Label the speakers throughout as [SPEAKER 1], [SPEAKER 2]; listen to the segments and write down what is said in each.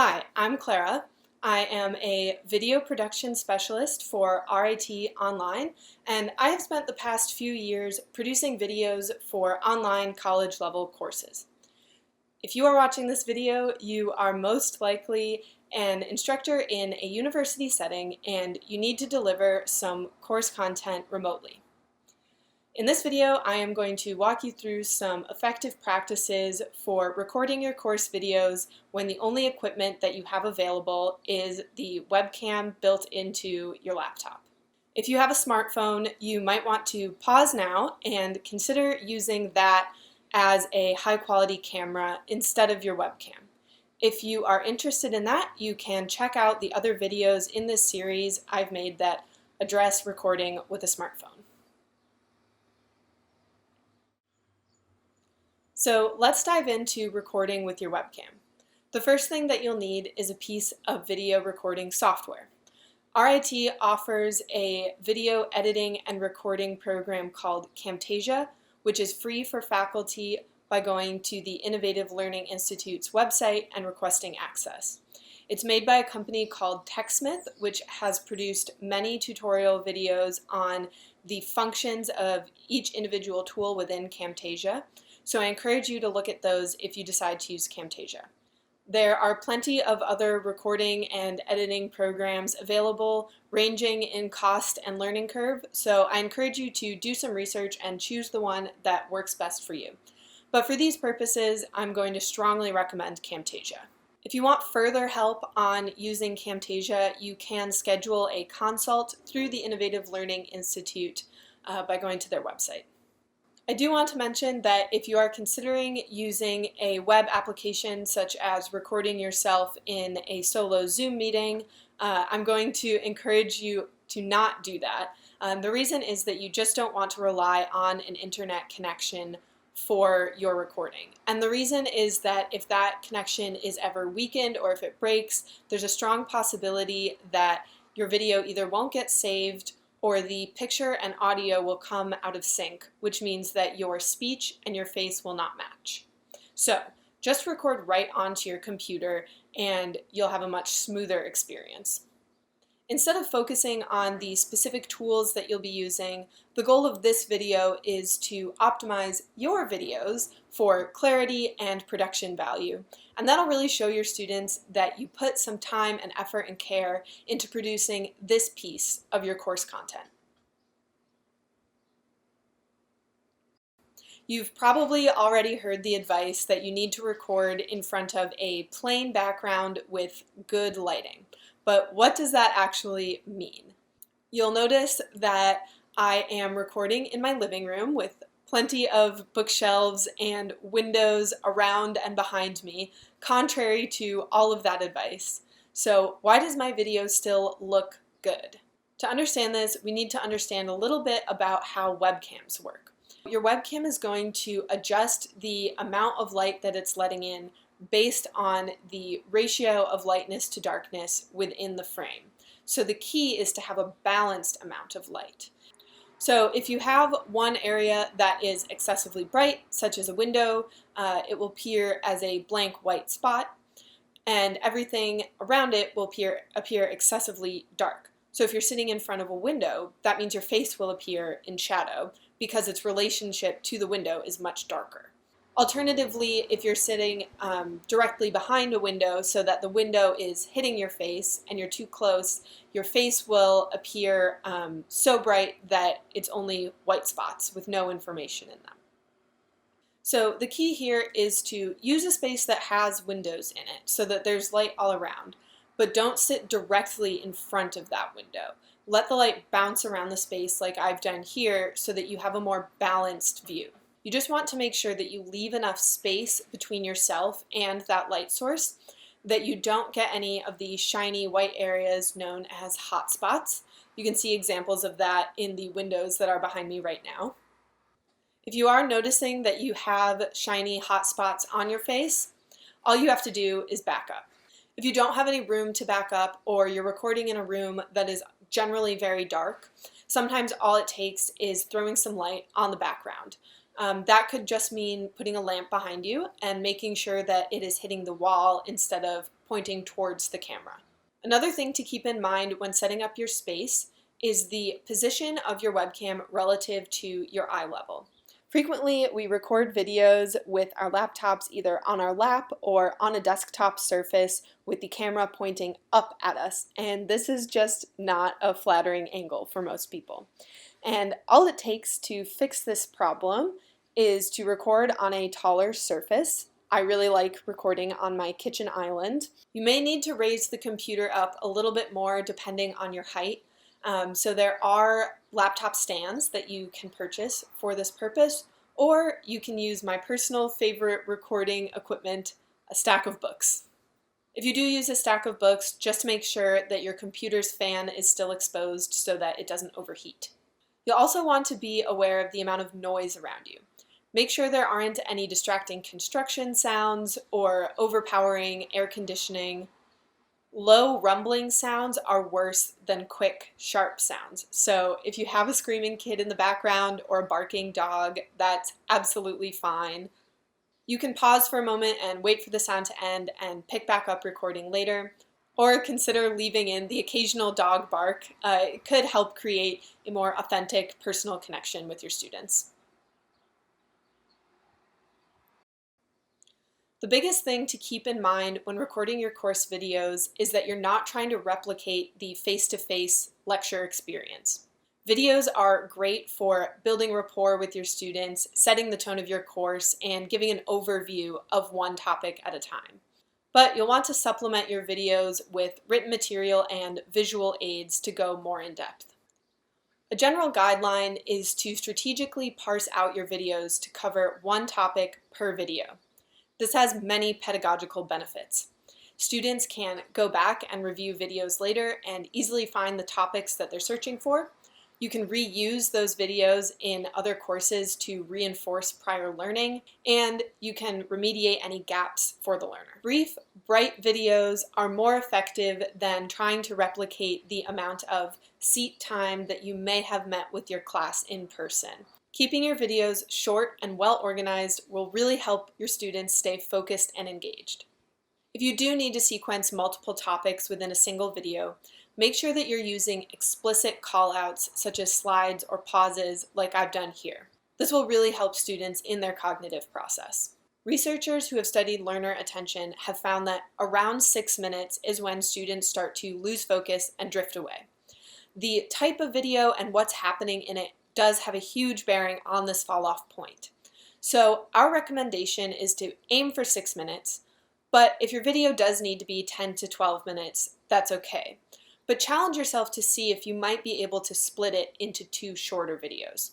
[SPEAKER 1] Hi, I'm Clara. I am a video production specialist for RIT Online, and I have spent the past few years producing videos for online college level courses. If you are watching this video, you are most likely an instructor in a university setting and you need to deliver some course content remotely. In this video, I am going to walk you through some effective practices for recording your course videos when the only equipment that you have available is the webcam built into your laptop. If you have a smartphone, you might want to pause now and consider using that as a high-quality camera instead of your webcam. If you are interested in that, you can check out the other videos in this series I've made that address recording with a smartphone. So let's dive into recording with your webcam. The first thing that you'll need is a piece of video recording software. RIT offers a video editing and recording program called Camtasia, which is free for faculty by going to the Innovative Learning Institute's website and requesting access. It's made by a company called TechSmith, which has produced many tutorial videos on the functions of each individual tool within Camtasia. So I encourage you to look at those if you decide to use Camtasia. There are plenty of other recording and editing programs available, ranging in cost and learning curve, so I encourage you to do some research and choose the one that works best for you. But for these purposes, I'm going to strongly recommend Camtasia. If you want further help on using Camtasia, you can schedule a consult through the Innovative Learning Institute by going to their website. I do want to mention that if you are considering using a web application such as recording yourself in a solo Zoom meeting, I'm going to encourage you to not do that. The reason is that you just don't want to rely on an internet connection for your recording. And the reason is that if that connection is ever weakened or if it breaks, there's a strong possibility that your video either won't get saved or the picture and audio will come out of sync, which means that your speech and your face will not match. So just record right onto your computer and you'll have a much smoother experience. Instead of focusing on the specific tools that you'll be using, the goal of this video is to optimize your videos for clarity and production value. And that'll really show your students that you put some time and effort and care into producing this piece of your course content. You've probably already heard the advice that you need to record in front of a plain background with good lighting. But what does that actually mean? You'll notice that I am recording in my living room with plenty of bookshelves and windows around and behind me, contrary to all of that advice. So why does my video still look good? To understand this, we need to understand a little bit about how webcams work. Your webcam is going to adjust the amount of light that it's letting in based on the ratio of lightness to darkness within the frame. So the key is to have a balanced amount of light. So if you have one area that is excessively bright, such as a window, it will appear as a blank white spot, and everything around it will appear excessively dark. So if you're sitting in front of a window, that means your face will appear in shadow because its relationship to the window is much darker. Alternatively, if you're sitting directly behind a window so that the window is hitting your face and you're too close, your face will appear so bright that it's only white spots with no information in them. So the key here is to use a space that has windows in it so that there's light all around, but don't sit directly in front of that window. Let the light bounce around the space like I've done here so that you have a more balanced view. You just want to make sure that you leave enough space between yourself and that light source, that you don't get any of the shiny white areas known as hot spots. You can see examples of that in the windows that are behind me right now. If you are noticing that you have shiny hot spots on your face, all you have to do is back up. If you don't have any room to back up or you're recording in a room that is generally very dark, sometimes all it takes is throwing some light on the background. That could just mean putting a lamp behind you and making sure that it is hitting the wall instead of pointing towards the camera. Another thing to keep in mind when setting up your space is the position of your webcam relative to your eye level. Frequently, we record videos with our laptops either on our lap or on a desktop surface with the camera pointing up at us, and this is just not a flattering angle for most people. And all it takes to fix this problem is to record on a taller surface. I really like recording on my kitchen island. You may need to raise the computer up a little bit more depending on your height. So there are laptop stands that you can purchase for this purpose, or you can use my personal favorite recording equipment, a stack of books. If you do use a stack of books, just make sure that your computer's fan is still exposed so that it doesn't overheat. You'll also want to be aware of the amount of noise around you. Make sure there aren't any distracting construction sounds or overpowering air conditioning. Low rumbling sounds are worse than quick, sharp sounds. So if you have a screaming kid in the background or a barking dog, that's absolutely fine. You can pause for a moment and wait for the sound to end and pick back up recording later. Or consider leaving in the occasional dog bark. It could help create a more authentic personal connection with your students. The biggest thing to keep in mind when recording your course videos is that you're not trying to replicate the face-to-face lecture experience. Videos are great for building rapport with your students, setting the tone of your course, and giving an overview of one topic at a time. But you'll want to supplement your videos with written material and visual aids to go more in depth. A general guideline is to strategically parse out your videos to cover one topic per video. This has many pedagogical benefits. Students can go back and review videos later and easily find the topics that they're searching for. You can reuse those videos in other courses to reinforce prior learning, and you can remediate any gaps for the learner. Brief, bright videos are more effective than trying to replicate the amount of seat time that you may have met with your class in person. Keeping your videos short and well organized will really help your students stay focused and engaged. If you do need to sequence multiple topics within a single video, make sure that you're using explicit callouts such as slides or pauses like I've done here. This will really help students in their cognitive process. Researchers who have studied learner attention have found that around 6 minutes is when students start to lose focus and drift away. The type of video and what's happening in it does have a huge bearing on this fall-off point. So our recommendation is to aim for 6 minutes, but if your video does need to be 10 to 12 minutes, that's okay. But challenge yourself to see if you might be able to split it into 2 shorter videos.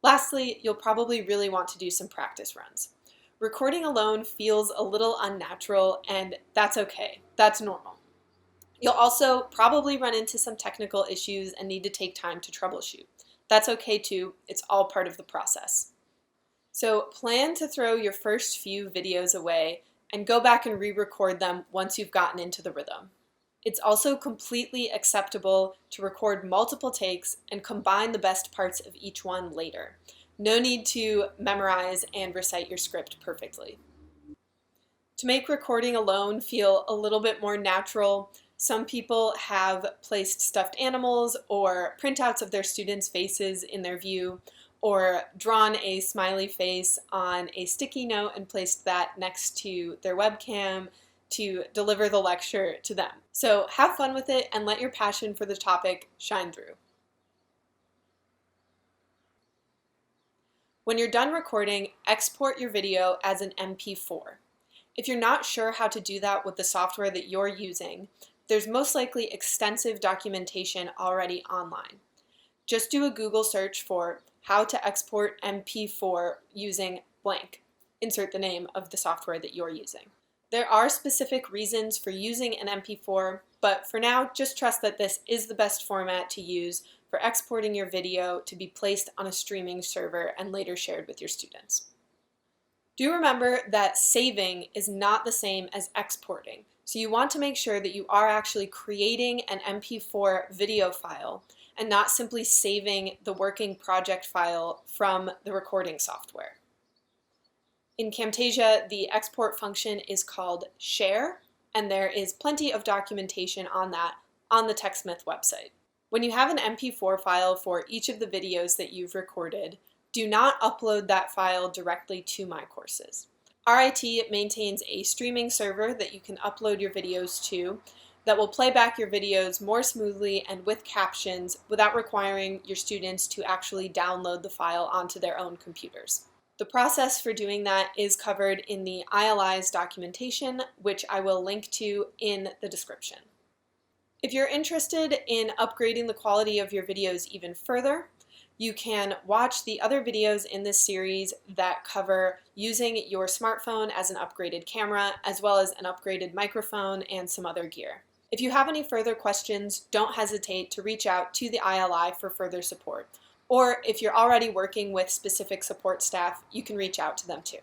[SPEAKER 1] Lastly, you'll probably really want to do some practice runs. Recording alone feels a little unnatural, and that's okay. That's normal. You'll also probably run into some technical issues and need to take time to troubleshoot. That's okay too. It's all part of the process. So plan to throw your first few videos away and go back and re-record them once you've gotten into the rhythm. It's also completely acceptable to record multiple takes and combine the best parts of each one later. No need to memorize and recite your script perfectly. To make recording alone feel a little bit more natural, some people have placed stuffed animals or printouts of their students' faces in their view, or drawn a smiley face on a sticky note and placed that next to their webcam to deliver the lecture to them. So have fun with it and let your passion for the topic shine through. When you're done recording, export your video as an MP4. If you're not sure how to do that with the software that you're using, there's most likely extensive documentation already online. Just do a Google search for how to export MP4 using blank. Insert the name of the software that you're using. There are specific reasons for using an MP4, but for now, just trust that this is the best format to use for exporting your video to be placed on a streaming server and later shared with your students. Do remember that saving is not the same as exporting. So you want to make sure that you are actually creating an MP4 video file and not simply saving the working project file from the recording software. In Camtasia, the export function is called share, and there is plenty of documentation on that on the TechSmith website. When you have an MP4 file for each of the videos that you've recorded, do not upload that file directly to My Courses. RIT maintains a streaming server that you can upload your videos to that will play back your videos more smoothly and with captions without requiring your students to actually download the file onto their own computers. The process for doing that is covered in the ILI's documentation, which I will link to in the description. If you're interested in upgrading the quality of your videos even further, you can watch the other videos in this series that cover using your smartphone as an upgraded camera, as well as an upgraded microphone and some other gear. If you have any further questions, don't hesitate to reach out to the ILI for further support. Or if you're already working with specific support staff, you can reach out to them too.